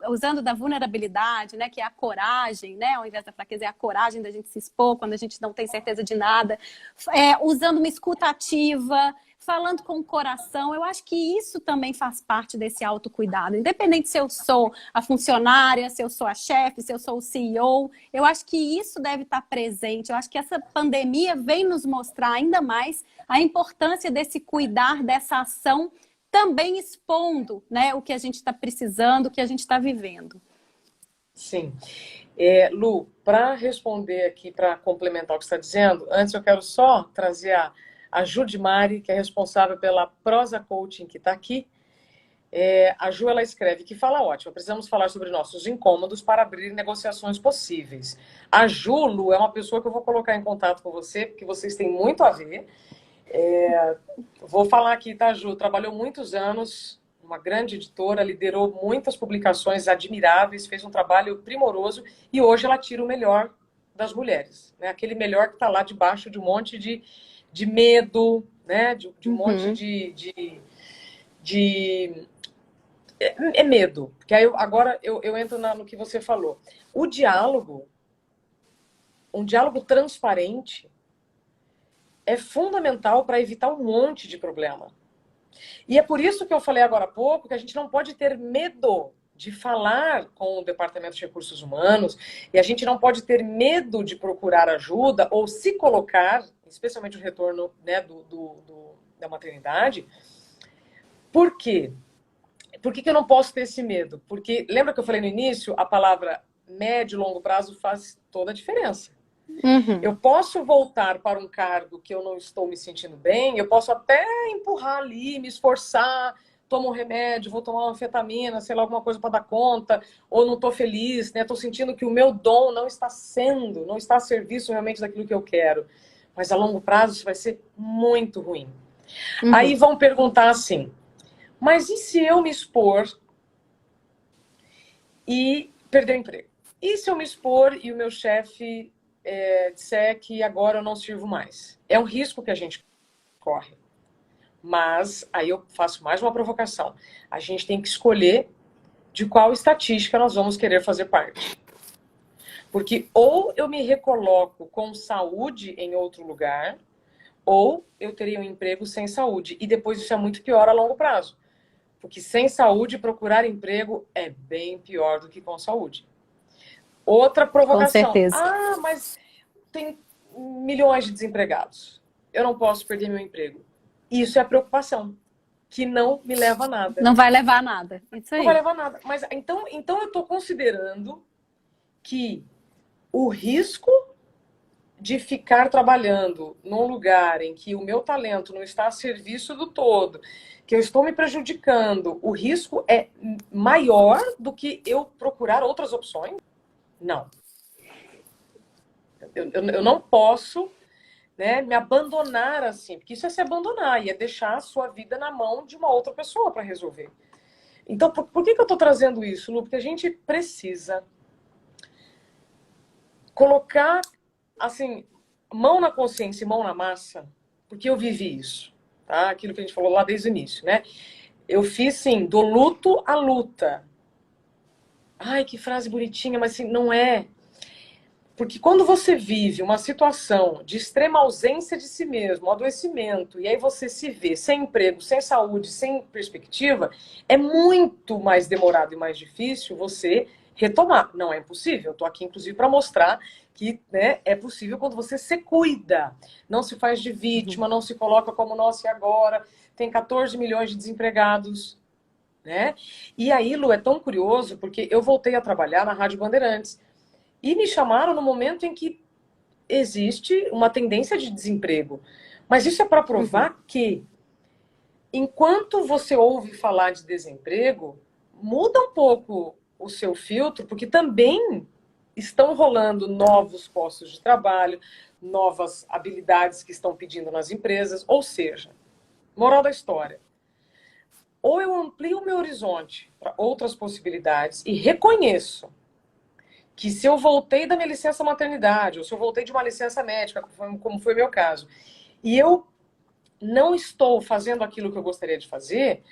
usando da vulnerabilidade, né, que é a coragem, né, ao invés da fraqueza, é a coragem da gente se expor quando a gente não tem certeza de nada, usando uma escuta ativa, falando com o coração. Eu acho que isso também faz parte desse autocuidado. Independente se eu sou a funcionária, se eu sou a chefe, se eu sou o CEO, eu acho que isso deve estar presente. Eu acho que essa pandemia vem nos mostrar ainda mais a importância desse cuidar, dessa ação, também expondo, né, o que a gente está precisando, o que a gente está vivendo. Sim. Lu, para responder aqui, para complementar o que você está dizendo, antes eu quero só trazer a Ju de Mari, que é responsável pela Prosa Coaching, que está aqui. A Ju, ela escreve que fala ótimo, precisamos falar sobre nossos incômodos para abrir negociações possíveis. A Ju, Lu, é uma pessoa que eu vou colocar em contato com você, porque vocês têm muito a ver. Vou falar aqui, tá, Ju? Trabalhou muitos anos, uma grande editora, liderou muitas publicações admiráveis, fez um trabalho primoroso e hoje ela tira o melhor das mulheres, né? Aquele melhor que está lá debaixo de um monte de medo, né? De um monte de medo. Porque aí agora eu entro no que você falou. O diálogo, um diálogo transparente, é fundamental para evitar um monte de problema. E é por isso que eu falei agora há pouco que a gente não pode ter medo de falar com o Departamento de Recursos Humanos e a gente não pode ter medo de procurar ajuda ou se colocar, especialmente o retorno, né, da maternidade. Por quê? Por que eu não posso ter esse medo? Porque, lembra que eu falei no início, a palavra médio e longo prazo faz toda a diferença. Eu posso voltar para um cargo que eu não estou me sentindo bem, eu posso até empurrar ali, me esforçar, tomo um remédio, vou tomar uma anfetamina, sei lá, alguma coisa para dar conta, ou não estou feliz, né? Estou sentindo que o meu dom não está a serviço realmente daquilo que eu quero. mas a longo prazo isso vai ser muito ruim. Uhum. Aí vão perguntar assim, mas e se eu me expor e perder o emprego? E se eu me expor e o meu chefe disser que agora eu não sirvo mais? É um risco que a gente corre. Mas aí eu faço mais uma provocação. A gente tem que escolher de qual estatística nós vamos querer fazer parte. Porque ou eu me recoloco com saúde em outro lugar, ou eu teria um emprego sem saúde. E depois isso é muito pior a longo prazo. Porque sem saúde, procurar emprego é bem pior do que com saúde. Outra provocação. Com certeza. Ah, mas tem milhões de desempregados. Eu não posso perder meu emprego. Isso é preocupação, que não me leva a nada. Não vai levar a nada. Isso aí. Não vai levar a nada. Mas então eu estou considerando que o risco de ficar trabalhando num lugar em que o meu talento não está a serviço do todo, que eu estou me prejudicando, o risco é maior do que eu procurar outras opções? Não. Eu não posso, né, me abandonar assim, porque isso é se abandonar e é deixar a sua vida na mão de uma outra pessoa para resolver. Então, por que eu estou trazendo isso, Lu? Porque a gente precisa colocar, assim, mão na consciência e mão na massa, porque eu vivi isso, tá? Aquilo que a gente falou lá desde o início, né? Eu fiz, sim, do luto à luta. Ai, que frase bonitinha, mas assim, não é. Porque quando você vive uma situação de extrema ausência de si mesmo, adoecimento, e aí você se vê sem emprego, sem saúde, sem perspectiva, é muito mais demorado e mais difícil você retomar. Não é impossível. Eu estou aqui, inclusive, para mostrar que, né, é possível quando você se cuida. Não se faz de vítima, não se coloca como, nossa, e agora? Tem 14 milhões de desempregados. Né? E aí, Lu, é tão curioso, porque eu voltei a trabalhar na Rádio Bandeirantes. E me chamaram no momento em que existe uma tendência de desemprego. Mas isso é para provar que, enquanto você ouve falar de desemprego, muda um pouco o seu filtro, porque também estão rolando novos postos de trabalho, novas habilidades que estão pedindo nas empresas. Ou seja, moral da história, ou eu amplio o meu horizonte para outras possibilidades e reconheço que se eu voltei da minha licença maternidade, ou se eu voltei de uma licença médica, como foi o meu caso, e eu não estou fazendo aquilo que eu gostaria de fazer,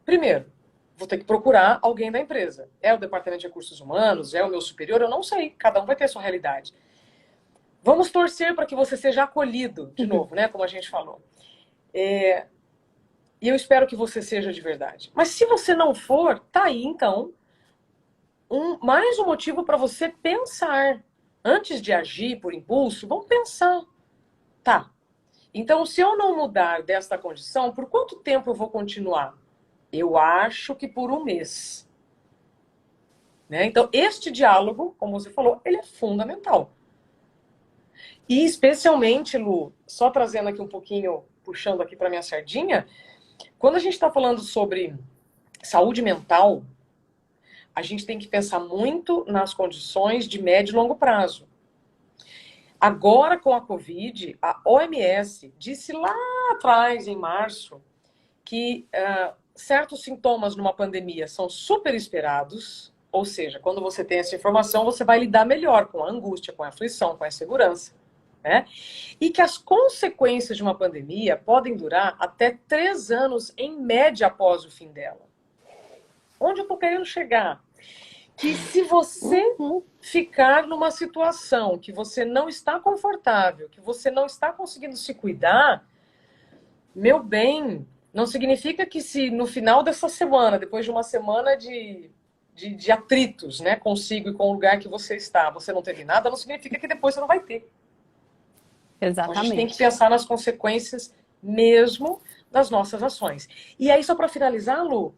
primeiro, vou ter que procurar alguém da empresa. É o departamento de recursos humanos, é o meu superior, eu não sei, cada um vai ter a sua realidade. Vamos torcer para que você seja acolhido, de novo, né, como a gente falou. E eu espero que você seja de verdade. Mas se você não for, tá aí, então, mais um motivo para você pensar. Antes de agir por impulso, vamos pensar. Tá. Então, se eu não mudar desta condição, por quanto tempo eu vou continuar? Eu acho que por um mês. Né? Então, este diálogo, como você falou, ele é fundamental. E especialmente, Lu, só trazendo aqui um pouquinho, puxando aqui para minha sardinha, quando a gente está falando sobre saúde mental, a gente tem que pensar muito nas condições de médio e longo prazo. Agora, com a Covid, a OMS disse lá atrás, em março, que certos sintomas numa pandemia são super esperados, ou seja, quando você tem essa informação, você vai lidar melhor com a angústia, com a aflição, com a insegurança. Né? E que as consequências de uma pandemia podem durar até 3 anos, em média, após o fim dela. Onde eu estou querendo chegar? Que se você ficar numa situação que você não está confortável, que você não está conseguindo se cuidar, meu bem, não significa que se no final dessa semana, depois de uma semana de atritos, né, consigo e com o lugar que você está, você não teve nada, não significa que depois você não vai ter. Exatamente. A gente tem que pensar nas consequências mesmo das nossas ações. E aí, só para finalizar, Lu,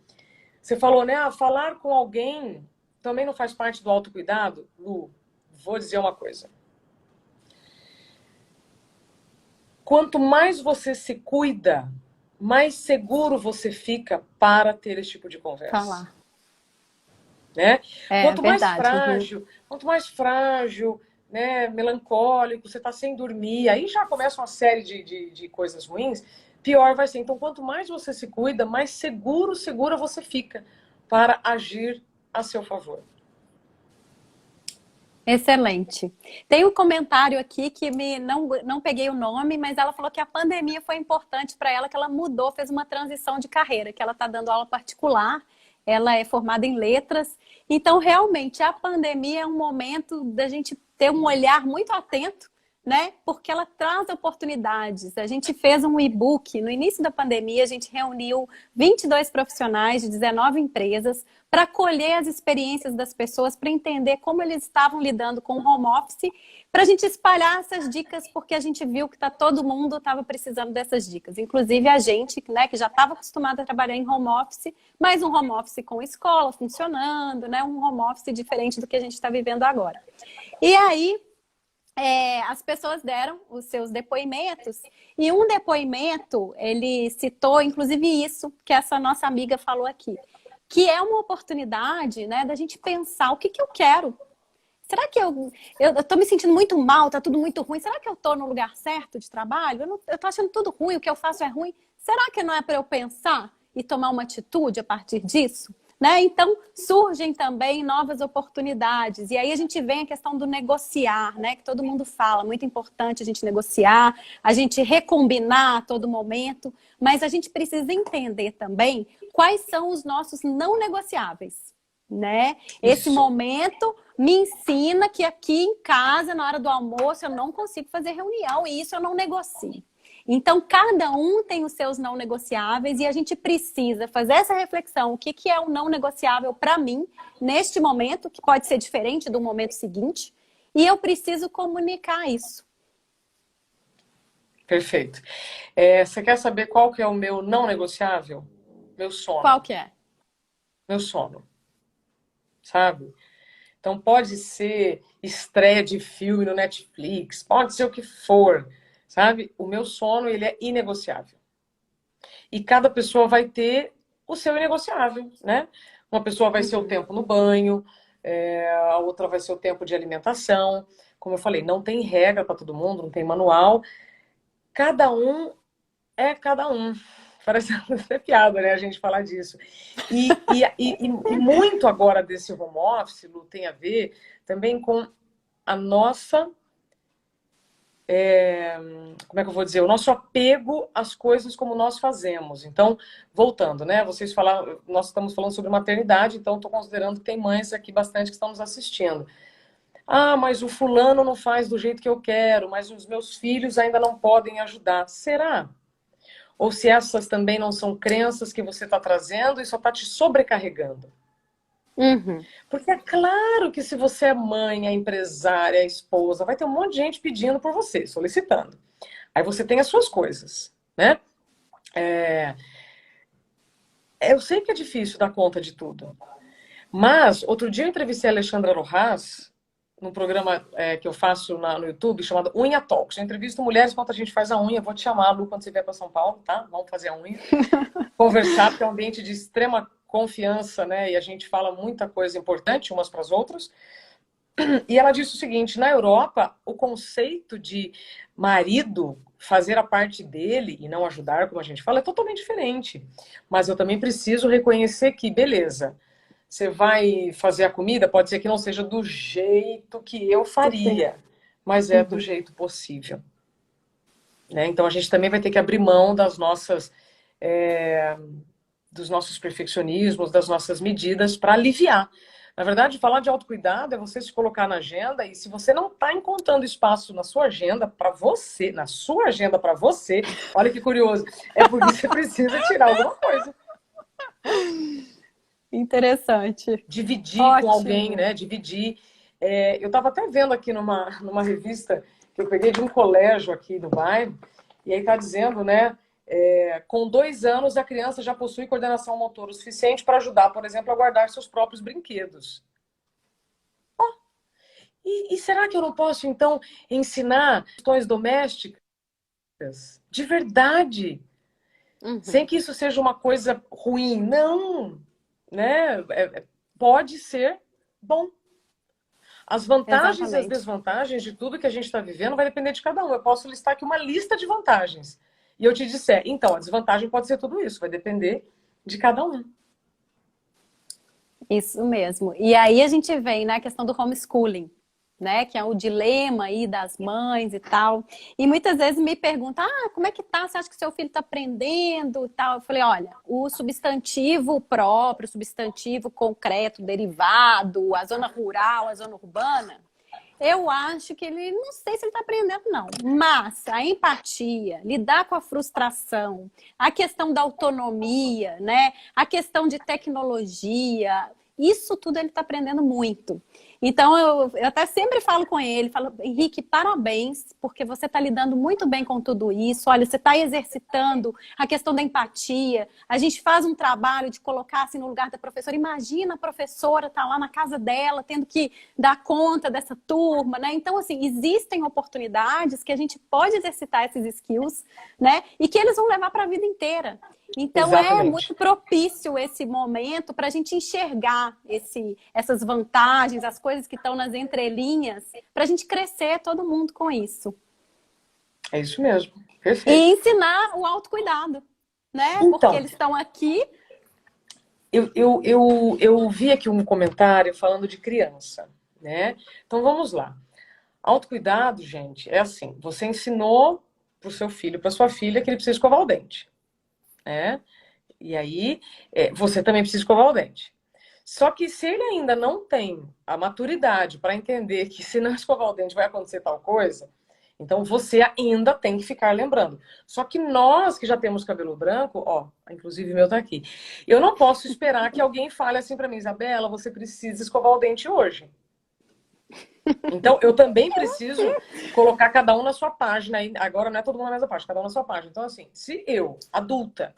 você falou, né? Falar com alguém também não faz parte do autocuidado? Lu, vou dizer uma coisa. Quanto mais você se cuida, mais seguro você fica para ter esse tipo de conversa. Falar. Né? É, quanto verdade. Quanto mais frágil, né, melancólico, você está sem dormir, aí já começa uma série de coisas ruins, pior vai ser. Então, quanto mais você se cuida, mais segura você fica para agir a seu favor. Excelente. Tem um comentário aqui que não peguei o nome, mas ela falou que a pandemia foi importante para ela, que ela mudou, fez uma transição de carreira, que ela está dando aula particular, ela é formada em letras. Então, realmente, a pandemia é um momento da gente ter um olhar muito atento, né? Porque ela traz oportunidades. A gente fez um e-book, no início da pandemia, a gente reuniu 22 profissionais de 19 empresas para colher as experiências das pessoas, para entender como eles estavam lidando com o home office, para a gente espalhar essas dicas, porque a gente viu que todo mundo estava precisando dessas dicas. Inclusive a gente, né, que já estava acostumado a trabalhar em home office, mas um home office com escola funcionando, né, um home office diferente do que a gente está vivendo agora. E aí, as pessoas deram os seus depoimentos, e um depoimento, ele citou, inclusive isso, que essa nossa amiga falou aqui, que é uma oportunidade, né, da gente pensar o que eu quero. Será que eu tô me sentindo muito mal, tá tudo muito ruim? Será que eu tô no lugar certo de trabalho? Eu tô achando tudo ruim, o que eu faço é ruim. Será que não é para eu pensar e tomar uma atitude a partir disso? Né? Então, surgem também novas oportunidades. E aí a gente vem a questão do negociar, né? Que todo mundo fala, muito importante a gente negociar, a gente recombinar a todo momento, mas a gente precisa entender também quais são os nossos não negociáveis, né? Esse momento me ensina que aqui em casa, na hora do almoço, eu não consigo fazer reunião e isso eu não negocio. Então, cada um tem os seus não negociáveis e a gente precisa fazer essa reflexão. O que é o não negociável para mim, neste momento, que pode ser diferente do momento seguinte, e eu preciso comunicar isso. Perfeito. Você quer saber qual que é o meu não negociável? Meu sono. Qual que é? Meu sono. Sabe? Então, pode ser estreia de filme no Netflix, pode ser o que for, sabe? O meu sono, ele é inegociável. E cada pessoa vai ter o seu inegociável, né? Uma pessoa vai ser o tempo no banho, a outra vai ser o tempo de alimentação. Como eu falei, não tem regra para todo mundo, não tem manual. Cada um é cada um. Parece até piada, né, a gente falar disso. E muito agora desse home office, Lu, tem a ver também com a nossa... como é que eu vou dizer? O nosso apego às coisas como nós fazemos. Então, voltando, né? Vocês falaram, nós estamos falando sobre maternidade, então estou considerando que tem mães aqui bastante que estão nos assistindo. Ah, mas o fulano não faz do jeito que eu quero, mas os meus filhos ainda não podem ajudar. Será? Ou se essas também não são crenças que você está trazendo e só está te sobrecarregando. Porque é claro que se você é mãe, é empresária, é esposa, vai ter um monte de gente pedindo por você, solicitando. Aí você tem as suas coisas, né? Eu sei que é difícil dar conta de tudo. Mas, outro dia eu entrevistei a Alexandra Rojas, num programa que eu faço no YouTube, chamado Unha Talks. Eu entrevisto mulheres enquanto a gente faz a unha. Eu vou te chamar, Lu, quando você vier para São Paulo, tá? Vamos fazer a unha. Conversar, porque é um ambiente de extrema confiança, né? E a gente fala muita coisa importante umas para as outras. E ela disse o seguinte, na Europa, o conceito de marido fazer a parte dele e não ajudar, como a gente fala, é totalmente diferente. Mas eu também preciso reconhecer que, beleza, você vai fazer a comida, pode ser que não seja do jeito que eu faria, mas é do jeito possível. Né? Então a gente também vai ter que abrir mão das nossas, dos nossos perfeccionismos, das nossas medidas para aliviar. Na verdade, falar de autocuidado é você se colocar na agenda e se você não está encontrando espaço na sua agenda para você, na sua agenda para você, olha que curioso, é porque você precisa tirar alguma coisa. Interessante. Dividir Ótimo. com alguém, né? Dividir. Eu estava até vendo aqui numa revista que eu peguei de um colégio aqui no bairro, e aí está dizendo, né? Com 2 anos, a criança já possui coordenação motora o suficiente para ajudar, por exemplo, a guardar seus próprios brinquedos. E será que eu não posso, então, ensinar questões domésticas de verdade? Sem que isso seja uma coisa ruim. Não! Né? Pode ser bom. As vantagens e as Exatamente. desvantagens de tudo que a gente está vivendo vai depender de cada um. Eu posso listar aqui uma lista de vantagens. E eu te disser, então, a desvantagem pode ser tudo isso, vai depender de cada um. Isso mesmo. E aí a gente vem na questão do homeschooling, né? Que é o dilema aí das mães e tal. E muitas vezes me perguntam, como é que tá? Você acha que seu filho está aprendendo e tal? Eu falei, olha, o substantivo próprio, o substantivo concreto, derivado, a zona rural, a zona urbana, eu acho que ele, não sei se ele está aprendendo, não. Mas a empatia, lidar com a frustração, a questão da autonomia, né? A questão de tecnologia, isso tudo ele está aprendendo muito. Então, eu até sempre falo com ele, falo, Henrique, parabéns, porque você está lidando muito bem com tudo isso. Olha, você está exercitando a questão da empatia. A gente faz um trabalho de colocar assim no lugar da professora. Imagina a professora estar lá na casa dela, tendo que dar conta dessa turma, né? Então, assim, existem oportunidades que a gente pode exercitar esses skills, né? E que eles vão levar para a vida inteira. Então, é Exatamente. muito propício esse momento para a gente enxergar essas vantagens, as coisas que estão nas entrelinhas, para a gente crescer todo mundo com isso. É isso mesmo. E Perfeito. ensinar o autocuidado, né? Porque Então, eles estão aqui. eu vi aqui um comentário falando de criança, né? Então vamos lá. Autocuidado, gente, é assim: você ensinou para o seu filho, para sua filha, que ele precisa escovar o dente, né? E aí, você também precisa escovar o dente. Só que se ele ainda não tem a maturidade para entender que se não escovar o dente vai acontecer tal coisa, então você ainda tem que ficar lembrando. Só que nós que já temos cabelo branco, ó, inclusive o meu tá aqui, eu não posso esperar que alguém fale assim para mim, Isabela, você precisa escovar o dente hoje. Então, eu também preciso colocar cada um na sua página. Agora não é todo mundo na mesma página, cada um na sua página. Então, assim, se eu, adulta,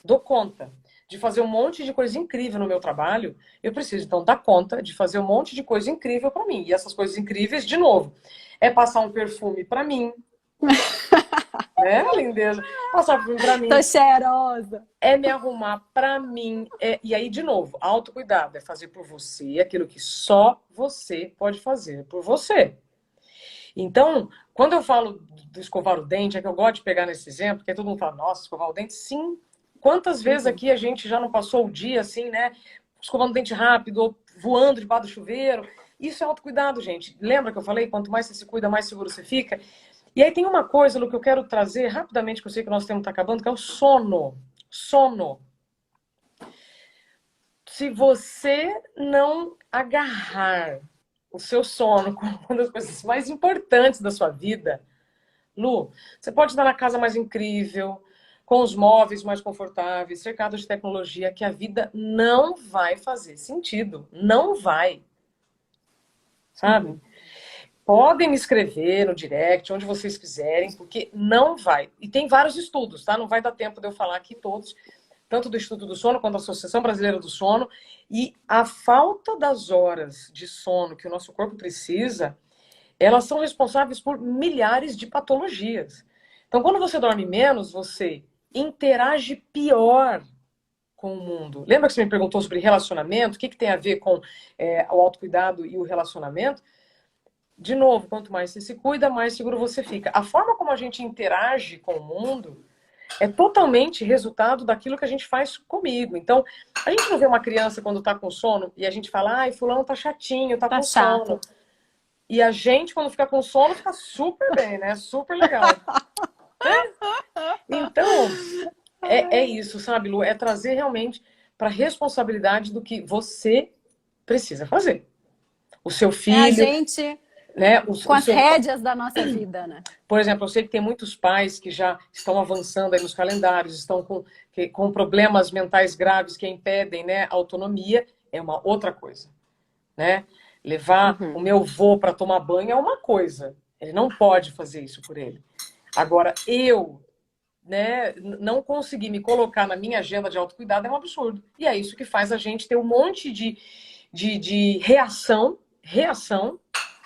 dou conta de fazer um monte de coisa incrível no meu trabalho, eu preciso, então, dar conta de fazer um monte de coisa incrível para mim. E essas coisas incríveis, de novo, é passar um perfume para mim, né, lindeza? Passar um perfume para mim, Tô cheirosa. é me arrumar para mim. E aí, de novo, autocuidado é fazer por você aquilo que só você pode fazer por você. Então, quando eu falo do escovar o dente, é que eu gosto de pegar nesse exemplo, porque todo mundo fala, nossa, escovar o dente, sim. Quantas vezes aqui a gente já não passou o dia assim, né? Escovando o dente rápido, ou voando debaixo do chuveiro. Isso é autocuidado, gente. Lembra que eu falei? Quanto mais você se cuida, mais seguro você fica. E aí tem uma coisa, Lu, que eu quero trazer rapidamente, que eu sei que o nosso tempo está acabando, que é o sono. Sono. Se você não agarrar o seu sono como uma das coisas mais importantes da sua vida, Lu, você pode estar na casa mais incrível, com os móveis mais confortáveis, cercado de tecnologia, que a vida não vai fazer sentido. Não vai. Sabe? Podem me escrever no direct, onde vocês quiserem, porque não vai. E tem vários estudos, tá? Não vai dar tempo de eu falar aqui todos, tanto do Instituto do Sono quanto da Associação Brasileira do Sono. E a falta das horas de sono que o nosso corpo precisa, elas são responsáveis por milhares de patologias. Então, quando você dorme menos, você interage pior com o mundo. Lembra que você me perguntou sobre relacionamento? O que tem a ver com o autocuidado e o relacionamento? De novo, quanto mais você se cuida, mais seguro você fica. A forma como a gente interage com o mundo é totalmente resultado daquilo que a gente faz comigo. Então, a gente não vê uma criança quando tá com sono e a gente fala, ai, fulano tá chatinho, tá com chato. sono. E a gente, quando fica com sono, fica super bem, né? Super legal. Então, é isso, sabe, Lu? É trazer realmente para a responsabilidade do que você precisa fazer. O seu É a filho, gente né? com as rédeas da nossa vida, né? Por exemplo, eu sei que tem muitos pais que já estão avançando aí nos calendários, estão com problemas mentais graves que impedem, né, a autonomia. É uma outra coisa, né? Levar o meu avô para tomar banho é uma coisa. Ele não pode fazer isso por ele. Agora, eu, né, não conseguir me colocar na minha agenda de autocuidado é um absurdo. E é isso que faz a gente ter um monte de reação,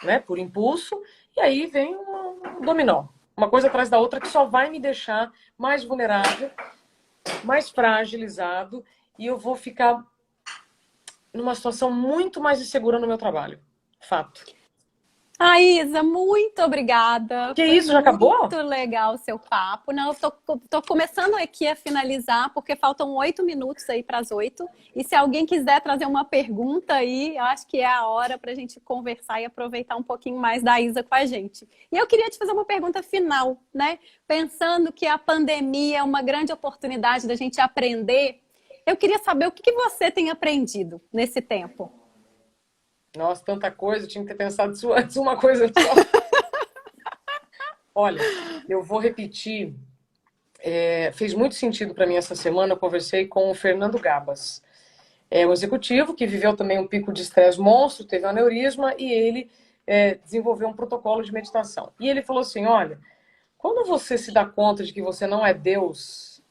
né, por impulso, e aí vem um dominó. Uma coisa atrás da outra que só vai me deixar mais vulnerável, mais fragilizado, e eu vou ficar numa situação muito mais insegura no meu trabalho. Fato. Isa, muito obrigada. Que Foi isso, já acabou? muito legal o seu papo. Não, eu tô começando aqui a finalizar, porque faltam 8 minutos aí para as 8. E se alguém quiser trazer uma pergunta aí, eu acho que é a hora para a gente conversar e aproveitar um pouquinho mais da Isa com a gente. E eu queria te fazer uma pergunta final, né? Pensando que a pandemia é uma grande oportunidade da gente aprender, eu queria saber o que você tem aprendido nesse tempo. Nossa, tanta coisa, eu tinha que ter pensado isso antes, uma coisa só. Olha, eu vou repetir. Fez muito sentido para mim essa semana. Eu conversei com o Fernando Gabas. É um executivo que viveu também um pico de estresse monstro, teve um aneurisma e ele desenvolveu um protocolo de meditação. E ele falou assim: olha, quando você se dá conta de que você não é Deus,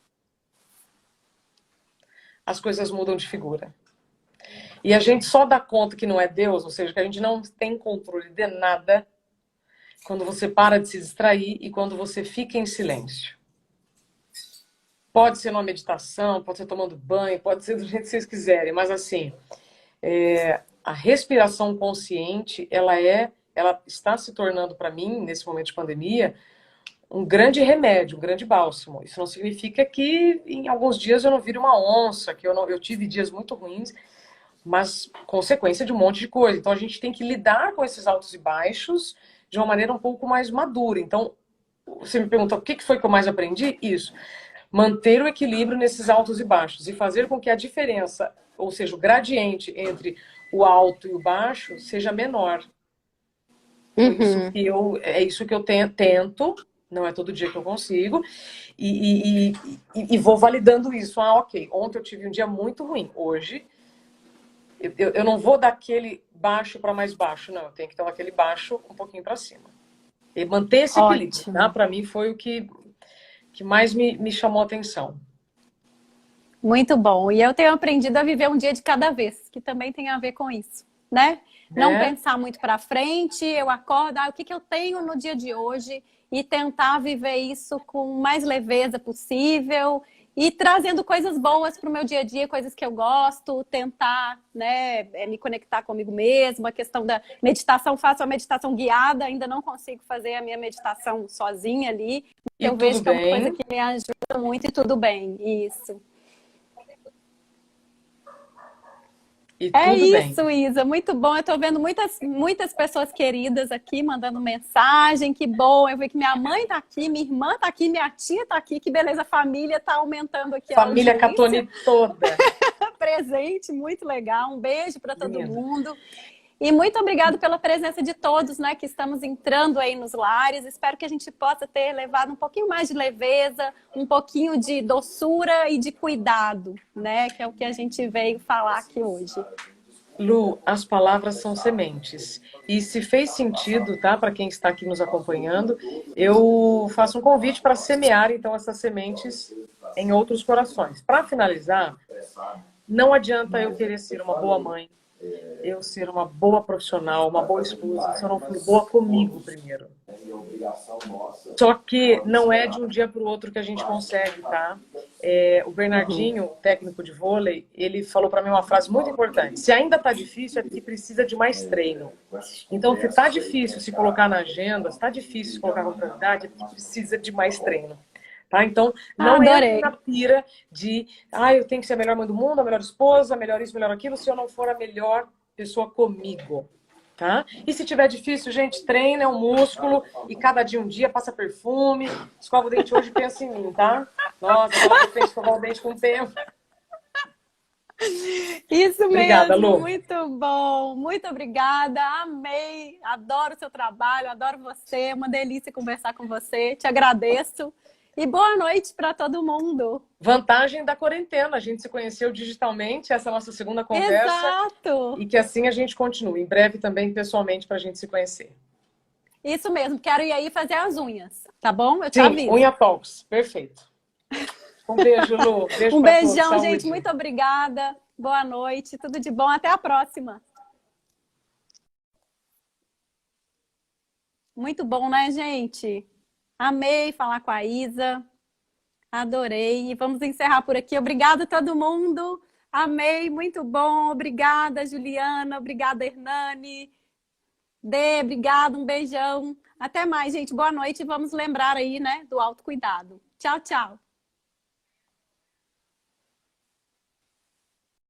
as coisas mudam de figura. E a gente só dá conta que não é Deus, ou seja, que a gente não tem controle de nada, quando você para de se distrair e quando você fica em silêncio. Pode ser numa meditação, pode ser tomando banho, pode ser do jeito que vocês quiserem, mas assim, a respiração consciente, ela está se tornando para mim, nesse momento de pandemia, um grande remédio, um grande bálsamo. Isso não significa que em alguns dias eu não vire uma onça, que eu tive dias muito ruins, mas consequência de um monte de coisa. Então a gente tem que lidar com esses altos e baixos de uma maneira um pouco mais madura. Então, você me pergunta o que foi que eu mais aprendi? Isso. Manter o equilíbrio nesses altos e baixos e fazer com que a diferença, ou seja, o gradiente entre o alto e o baixo, seja menor. É isso que eu tento, não é todo dia que eu consigo, e vou validando isso. Ok, ontem eu tive um dia muito ruim, hoje eu não vou daquele baixo para mais baixo, não, eu tenho que ter aquele baixo um pouquinho para cima. E manter esse equilíbrio, tá? Para mim foi o que mais me chamou a atenção. Muito bom. E eu tenho aprendido a viver um dia de cada vez, que também tem a ver com isso, né? Não pensar muito para frente, eu acordo, o que eu tenho no dia de hoje e tentar viver isso com mais leveza possível e trazendo coisas boas para o meu dia a dia, coisas que eu gosto, tentar, né, me conectar comigo mesma. A questão da meditação, faço a meditação guiada, ainda não consigo fazer a minha meditação sozinha ali. Eu vejo que é uma coisa que me ajuda muito e tudo bem, isso. Isso, Isa, muito bom. Eu tô vendo muitas pessoas queridas aqui mandando mensagem. Que bom, eu vi que minha mãe tá aqui, minha irmã tá aqui, minha tia tá aqui. Que beleza, a família tá aumentando aqui. Família Catoni toda. Presente, muito legal. Um beijo para todo mundo. E muito obrigado pela presença de todos, né, que estamos entrando aí nos lares. Espero que a gente possa ter levado um pouquinho mais de leveza, um pouquinho de doçura e de cuidado, né, que é o que a gente veio falar aqui hoje. Lu, as palavras são sementes. E se fez sentido, tá, para quem está aqui nos acompanhando, eu faço um convite para semear, então, essas sementes em outros corações. Para finalizar, não adianta eu querer ser uma boa mãe, eu ser uma boa profissional, uma boa esposa, se eu não for boa comigo primeiro. Só que não é de um dia para o outro que a gente consegue, tá? O Bernardinho, técnico de vôlei, ele falou para mim uma frase muito importante. Se ainda tá difícil, é que precisa de mais treino. Então, se tá difícil se colocar na agenda, se tá difícil se colocar como prioridade, é que precisa de mais treino. Tá? Então, não entre na pira de eu tenho que ser a melhor mãe do mundo, a melhor esposa, a melhor isso, a melhor aquilo, se eu não for a melhor pessoa comigo. Tá? E se tiver difícil, gente, treina, é um músculo, e cada dia um dia, passa perfume, escova o dente hoje e pensa em mim, tá? Nossa, agora eu tenho que escovar o dente com o tempo. Isso obrigada, mesmo, Lu. muito bom, muito obrigada, amei, adoro o seu trabalho, adoro você, uma delícia conversar com você, te agradeço. E boa noite para todo mundo. Vantagem da quarentena, a gente se conheceu digitalmente, essa é a nossa segunda conversa. Exato! E que assim a gente continue, em breve também pessoalmente para a gente se conhecer. Isso mesmo, quero ir aí fazer as unhas, tá bom? Eu te Sim, aviso. unha talks, perfeito. Um beijo, Lu. Beijo um beijão, todos. gente, muito obrigada, boa noite, tudo de bom, até a próxima. Muito bom, né, gente? Amei falar com a Isa, adorei. E vamos encerrar por aqui. Obrigada a todo mundo. Amei, muito bom. Obrigada, Juliana. Obrigada, Hernani. Dê, obrigada, um beijão. Até mais, gente. Boa noite e vamos lembrar aí, né, do autocuidado. Tchau, tchau.